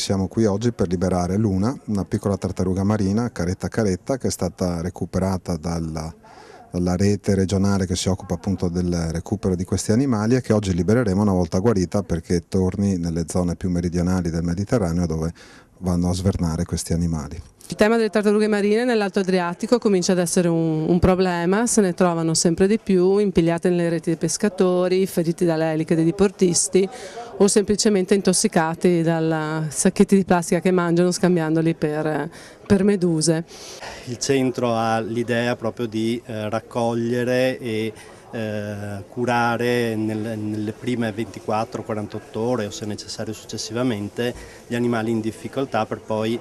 siamo qui oggi per liberare Luna, una piccola tartaruga marina, caretta caretta, che è stata recuperata dalla rete regionale che si occupa appunto del recupero di questi animali e che oggi libereremo una volta guarita perché torni nelle zone più meridionali del Mediterraneo dove vanno a svernare questi animali. Il tema delle tartarughe marine nell'Alto Adriatico comincia ad essere un problema, se ne trovano sempre di più impigliate nelle reti dei pescatori, feriti dalle eliche dei diportisti o semplicemente intossicati dai sacchetti di plastica che mangiano scambiandoli per meduse. Il centro ha l'idea proprio di raccogliere e curare nelle prime 24-48 ore o se necessario successivamente gli animali in difficoltà per poi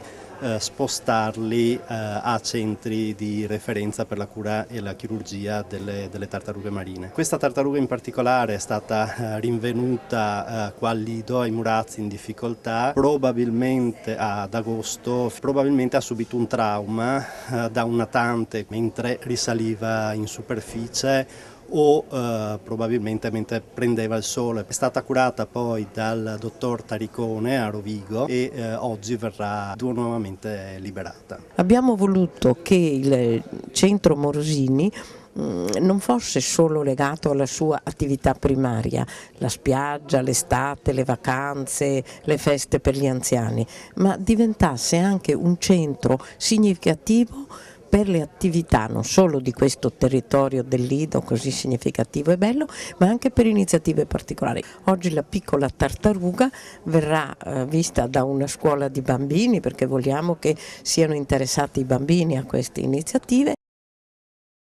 spostarli a centri di referenza per la cura e la chirurgia delle tartarughe marine. Questa tartaruga in particolare è stata rinvenuta qua al lido ai Murazzi in difficoltà, probabilmente ad agosto, probabilmente ha subito un trauma da un natante mentre risaliva in superficie o probabilmente mentre prendeva il sole. È stata curata poi dal dottor Taricone a Rovigo e oggi verrà nuovamente liberata. Abbiamo voluto che il centro Morosini non fosse solo legato alla sua attività primaria, la spiaggia, l'estate, le vacanze, le feste per gli anziani, ma diventasse anche un centro significativo per le attività non solo di questo territorio del Lido così significativo e bello, ma anche per iniziative particolari. Oggi la piccola tartaruga verrà vista da una scuola di bambini perché vogliamo che siano interessati i bambini a queste iniziative